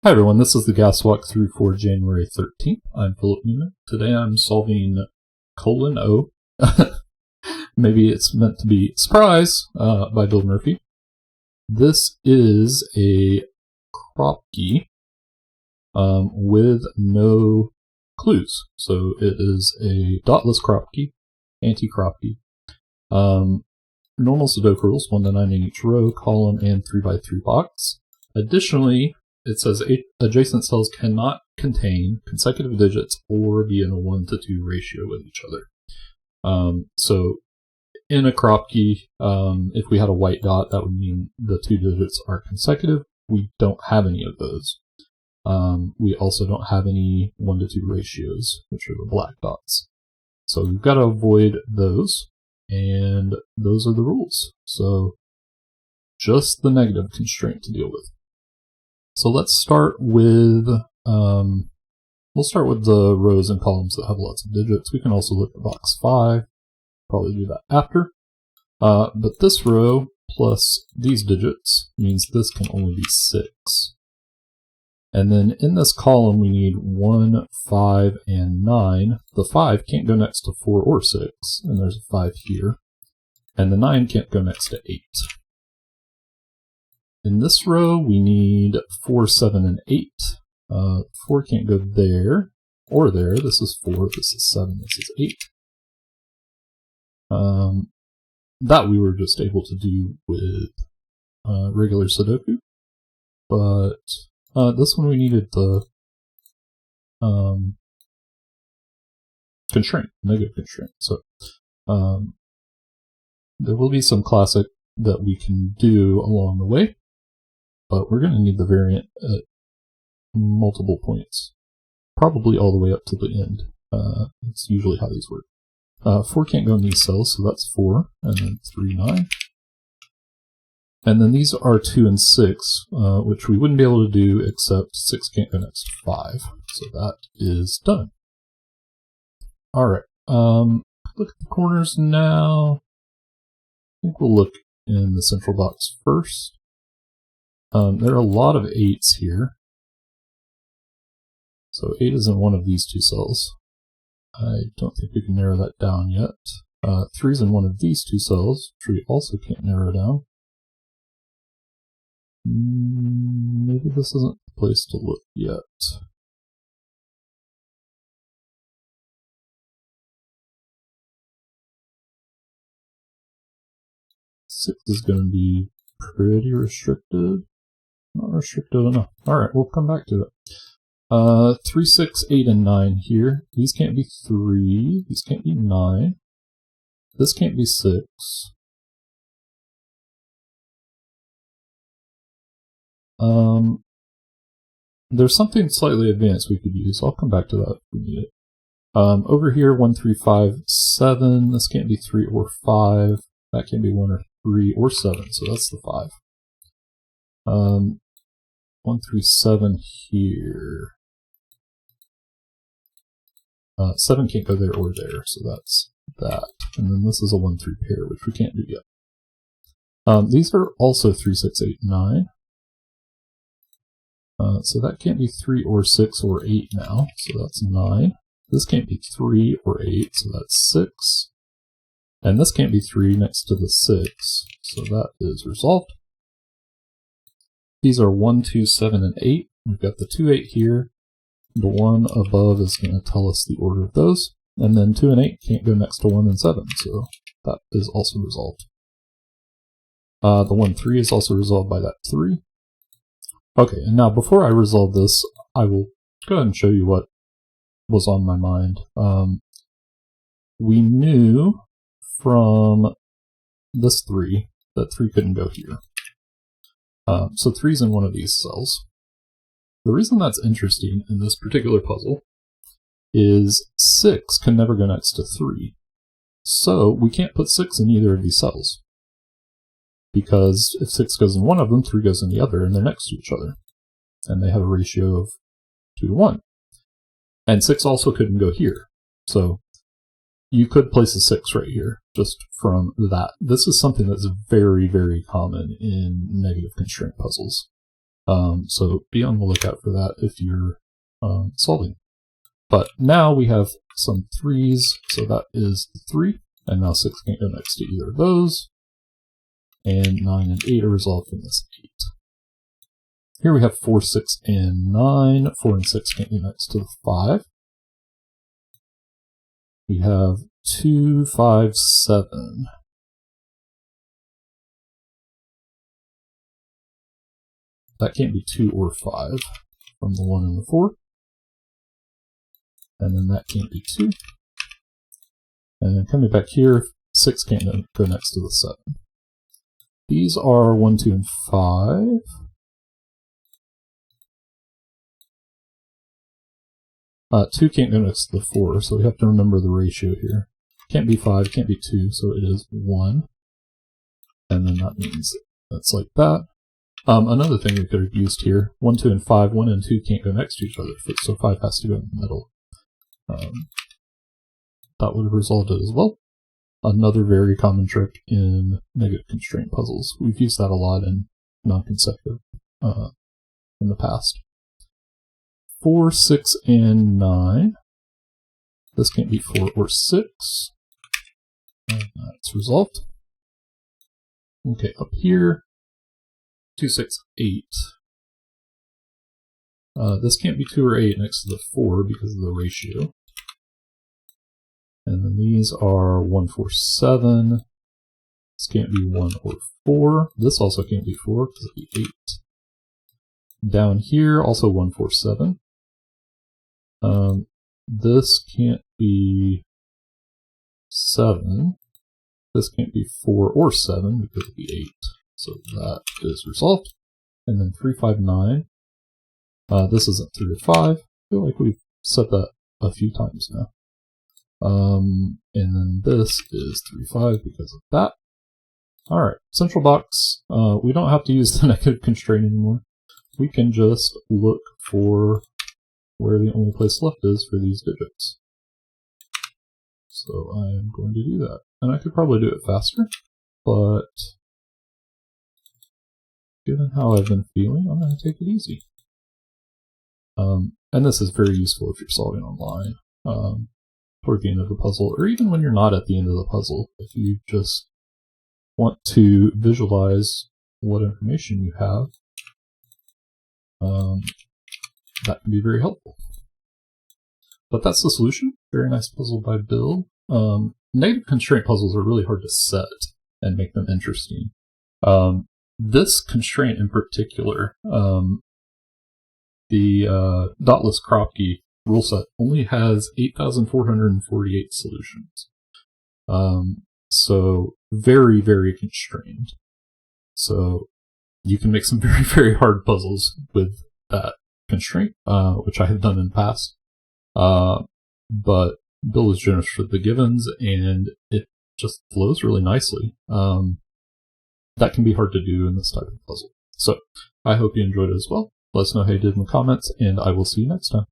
Hi everyone, this is the gas walkthrough for January 13th. I'm Philip Newman. Today I'm solving :O. Maybe it's meant to be surprise by Bill Murphy. This is a Kropki with no clues. So it is a dotless Kropki, anti-Kropki. Normal Sudoku rules, 1 to 9 in each row, column, and 3 by 3 box. Additionally, it says adjacent cells cannot contain consecutive digits or be in a 1 to 2 ratio with each other. So in a Kropki, if we had a white dot, that would mean the 2 digits are consecutive. We don't have any of those. We also don't have any 1 to 2 ratios, which are the black dots. So we've got to avoid those, and those are the rules. So just the negative constraint to deal with. So let's start with, we'll start with the rows and columns that have lots of digits. We can also look at box 5, probably do that after. But this row plus these digits means this can only be 6. And then in this column we need 1, 5, and 9. The 5 can't go next to 4 or 6, and there's a 5 here. And the 9 can't go next to 8. In this row, we need 4, 7, and 8. 4 can't go there or there. This is 4, this is 7, this is 8. That we were just able to do with regular Sudoku. But this one we needed the constraint, negative constraint. So there will be some classic that we can do along the way. But we're going to need the variant at multiple points, probably all the way up to the end. That's usually how these work. 4 can't go in these cells, so that's 4, and then 3, 9. And then these are 2 and 6, which we wouldn't be able to do, except 6 can't go next to 5. So that is done. Alright, look at the corners now. I think we'll look in the central box first. There are a lot of 8s here. So 8 is in one of these 2 cells. I don't think we can narrow that down yet. 3 is in one of these 2 cells, which we also can't narrow down. Maybe this isn't the place to look yet. Six is going to be pretty restricted. Not restricted enough. Alright, we'll come back to it. 3, 6, 8, and 9 here. These can't be 3. These can't be 9. This can't be 6. There's something slightly advanced we could use. I'll come back to that if we need it. Over here, 1, 3, 5, 7. This can't be 3 or 5. That can't be 1 or 3 or 7, so that's the 5. 1, 3, 7 here. 7 can't go there or there, so that's that. And then this is a 1, 3 pair, which we can't do yet. These are also 3, 6, 8, 9. So that can't be 3 or 6 or 8 now, so that's 9. This can't be 3 or 8, so that's 6. And this can't be 3 next to the 6, so that is resolved. These are 1, 2, 7, and 8. We've got the 2, 8 here. The 1 above is going to tell us the order of those. And then 2 and 8 can't go next to 1 and 7, so that is also resolved. The 1, 3 is also resolved by that 3. Okay, and now before I resolve this, I will go ahead and show you what was on my mind. We knew from this 3 that 3 couldn't go here. So 3 is in one of these cells. The reason that's interesting in this particular puzzle is 6 can never go next to 3. So we can't put 6 in either of these cells. Because if 6 goes in one of them, 3 goes in the other, and they're next to each other. And they have a ratio of 2 to 1. And 6 also couldn't go here. So you could place a 6 right here, just from that. This is something that's very, very common in negative constraint puzzles. So be on the lookout for that if you're solving. But now we have some 3s, so that is 3, and now 6 can't go next to either of those, and 9 and 8 are resolved from this 8. Here we have 4, 6, and 9. 4 and 6 can't go next to the 5. We have 2, 5, 7. That can't be 2 or 5 from the 1 and the 4. And then that can't be 2. And then coming back here, 6 can't go next to the 7. These are 1, 2, and 5. Two can't go next to the 4, so we have to remember the ratio here. Can't be 5, can't be 2, so it is 1. And then that means that's like that. Another thing we could have used here, 1, 2, and 5, 1 and 2 can't go next to each other, so 5 has to go in the middle. That would have resolved it as well. Another very common trick in negative constraint puzzles. We've used that a lot in non-consecutive in the past. 4, 6, and 9. This can't be 4 or 6. And that's resolved. Okay, up here, 2, 6, 8. This can't be 2 or 8 next to the 4 because of the ratio. And then these are 1, 4, 7. This can't be 1 or 4. This also can't be 4 because it'd be 8. Down here, also 1, 4, 7. This can't be 7. This can't be 4 or 7 because it'd be 8. So that is resolved. And then 3, 5, 9. This isn't 3 or 5. I feel like we've said that a few times now. And then this is 3, 5 because of that. Alright, central box. We don't have to use the negative constraint anymore. We can just look for where the only place left is for these digits. So I am going to do that. And I could probably do it faster, but given how I've been feeling, I'm going to take it easy. And this is very useful if you're solving online, toward the end of the puzzle, or even when you're not at the end of the puzzle. If you just want to visualize what information you have, that can be very helpful. But that's the solution. Very nice puzzle by Bill. Negative constraint puzzles are really hard to set and make them interesting. This constraint in particular, the dotless Kropki rule set only has 8,448 solutions. So very, very constrained. So you can make some very, very hard puzzles with that constraint, which I have done in the past. But Bill is generous with the givens, and it just flows really nicely. That can be hard to do in this type of puzzle. So I hope you enjoyed it as well. Let us know how you did in the comments, and I will see you next time.